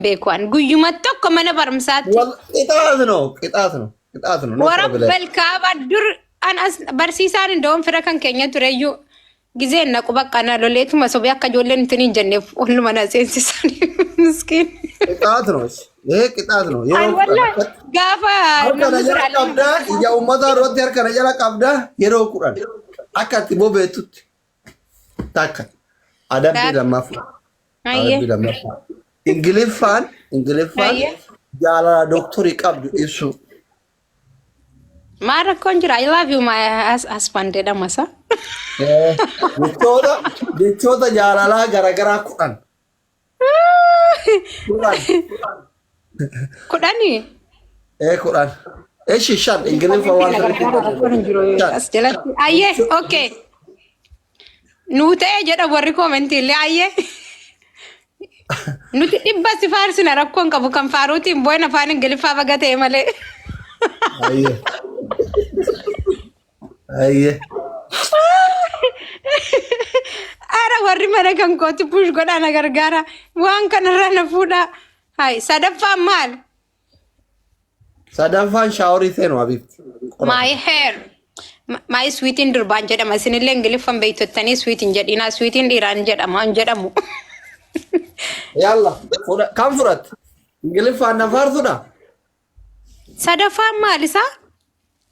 بيكوان قيمت توك من برمسات والله قطعتنا ورب الكعبة الدر أنا برسيسان دوم فرقان كينيا تريو جزين نكو بقى أنا لو لقيت ما سوبيا كجولين تنين جنب ولا ما ناسين سيساني مسكين قطعتنا أي والله قافا نمسر على قبدا يا أمدا رود يرك نجلا قبدا يرو قرآن أكاد تبو بيتوت تاكا أدب بيدا مافلا أدب بيدا مافلا إنجليفان جالا دكتور يقبض إيشو Mara Conjure, I love you, my husband. Deda masa. Jechoota jaalalaa garagaraa kudhan. Kudhani? Kudhan. Shan Ingiliffa waan shan. Ayye, okay. Nuti jedha warri koomentiilee ayye. Nuti dhibba si faarsina rakkoon qabu kan faaruutiin boo'in afaan Ingiliffaa bagatee malee. Ayye. Ara warri mana kan kooti push godhana gargaara waan kanarra na fuudha. Hai sadaffaan maal? Sadaffaan shaaworii seenu habiibti. My hair. My sweetin durbaan jedhama. Isinillee Ingiliffaan beektottanii sweetin jedhina. Sweetin dhiiraan jedhama hin jedhamu. Yalla kam fudhatte? Ingiliffaan na faarsudha? Sadaffaan maal isaa?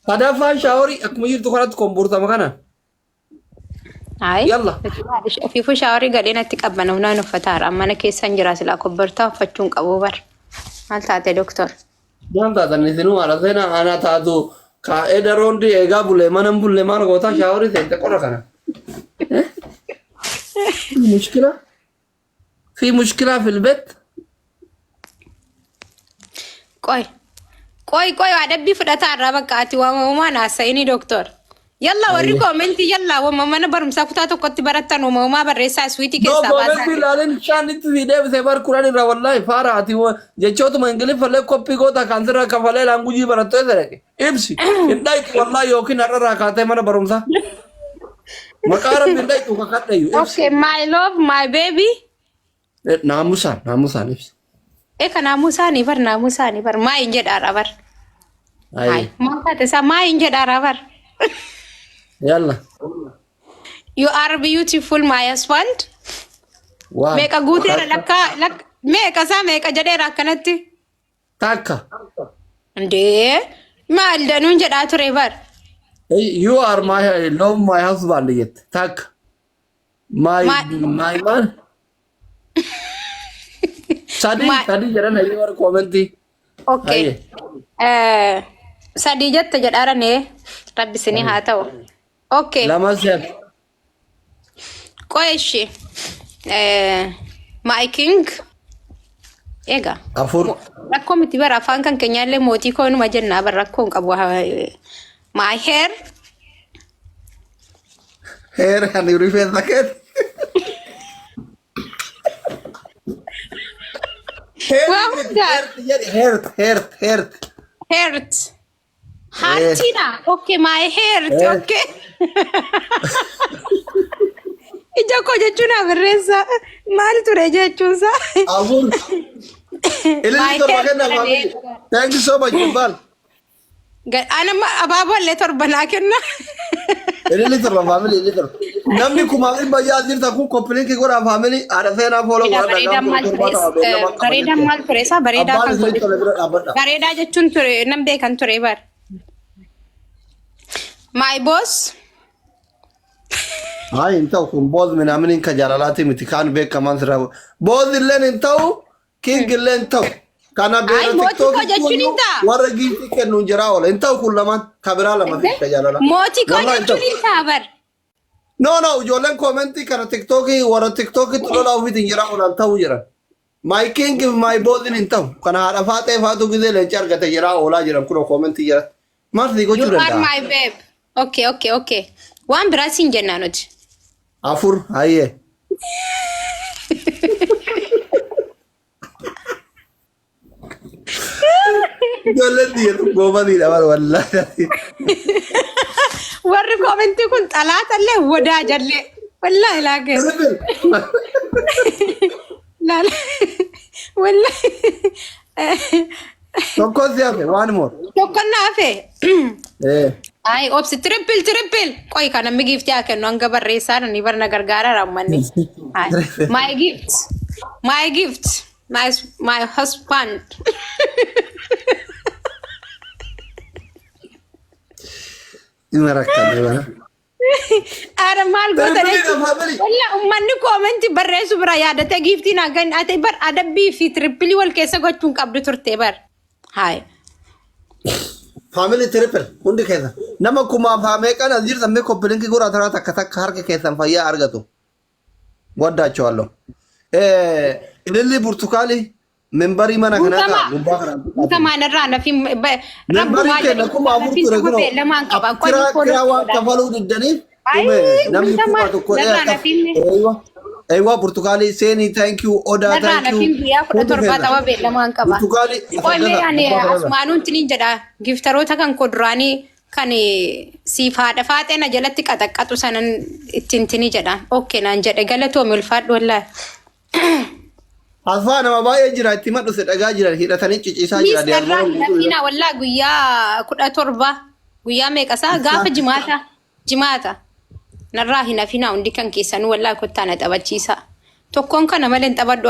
Sadaffaan shaaworii akkuma jirtu kanatti kombuurtama kana. Ay. Yalla. Ofiifuu shaaworii gadheen itti qabban humnaan uffataara. Mana keessan jira silaa kobbartaa uffachuun qabu bar. Maal taate doktor? Waan taatan isinuu haala seenaa ana taatu kaa'ee daroondii eegaa bulee mana bulee maal gootaa shaaworii seente qorra kana. Mushkila? Fi mushkila fil bet? Qoy adabbii fudhataa irraa bakka ati waamamumaan haasa'ini doktor. Yalla warri koomenti yalla waamamana barumsaa kutaa tokkotti barattan waamamumaa barreessaa iswiitii keessaa baasaa. Koomenti ilaaleen shaanitti fi deebisee bar kuran irraa wallaahi faara ati jechootuma Ingiliffallee koppii goota kan sirra kafalee laangujii barattoo isa ibsi hin dhaytu wallaahi yookiin har'arraa kaatee mana barumsaa. Maqaa rabbi hin dhaytu kakadhayu ibsi. Okay, my love, my baby. Naamusaan ibsi. Eka naamusaanii bar maa hin jedhaara bar. Maal taate isaa maa hin jedhaara bar. Yalla. You are beautiful, my husband. Wow. Meeqa guuteera meeqa jedheera akkanatti. Takka. Ndee maal danuun jedhaa ture bar. You are my husband yet. Takka. My man. Sadi jedhan hayyu warra koomenti. Okay. Sadii jette jedhaarane rabbi isinii haa ta'u. Okay. Lama seet. Qoyeshi. My king. Egaa. Afur. Rakkoo miti bara afaan kan keenyaallee mootii koo numa jennaa bara rakkoon qabu. My hair. Hair ani rifeensa keeti. Heart. Heartina. Okay, my heart. Okay. Ija ko jechuun abarreessa. Maal ture jechuunsa? Abur. Thank you so much, Iqbal. Ana abaaboollee torbanaa kenna. Ini torba family. Namni kuma ilma jirta kun kompliinkii godhaa family ada seenaa follow godhaa. Bareedaan maal ture isaa bareedaa kan godhe. Bareedaa jechuun ture nam beekan ture bar. My boss. Hai intau kun boss minamini ka jaalalaati miti kan beekaman sira. Boss illeen intau king illeen intau. Kana beera TikTok warra giifti kennu jira ola intau kun lamaan kabira lama fi jaalala. Mootii ko jechuun isaa bar. No, ijoolleen koomenti kana TikTok warra TikTok tulola ofiitiin jira ola ta'u jira. My king my boss in ta'u kana haadha faatee faatu gizee leenci argate jira oolaa jiran kun koomenti jira. Maal si gochuu danda'a? You are my babe. Okay. Waan biraa siin jennaa nuti. Afur hayyee. Ijoolleen dhiyeessu goobaniidha bara wallaahi. Warri koomenti kun xalaatallee wadaa jallee. Wallaahi laagee. والله tokkos yafe one more tokkonna hafe eh ay obs triple qoy kana mi gift yaa kennu anga barreessaa ni barna gargaara rammanni ay my gift my husband imarakka bana ara mal godare walla ummanni comment barreessu bira yaadate giftii na gan ate bar adabbi fi triple wal keessa gochuun qabdu turte bar hay family triple hundi keessa nama kuma faame kan azir samme koppelinki gora tara takka takka harka keessan fayyaa argatu waddaachwallo ililli burtukali membari mana kana ka gubba kana mutama narra na fi rabbu ma ke kuma burtu rekuno leman qaba ko kira wa kafalu diddani namni kuma to ko aywa burtukali seni thank you oda thank you ya ko torba tawa be leman qaba burtukali ko me yani asmanun tinin jada giftarota kan ko durani kan si faada faate na jalatti qataqqatu sanan ittintini jada okay nan jade galato milfad wallahi Afana mabaya jira itti maddu se daga jira hidhatani ciciisa jira deemo nafina wallahi guyyaa 17 guyyaa meeqasa gaafa jimaata narraa hinafina hundi kan keessanu wallahi kottaana taphachiisa tokkoon kana malen taphadhu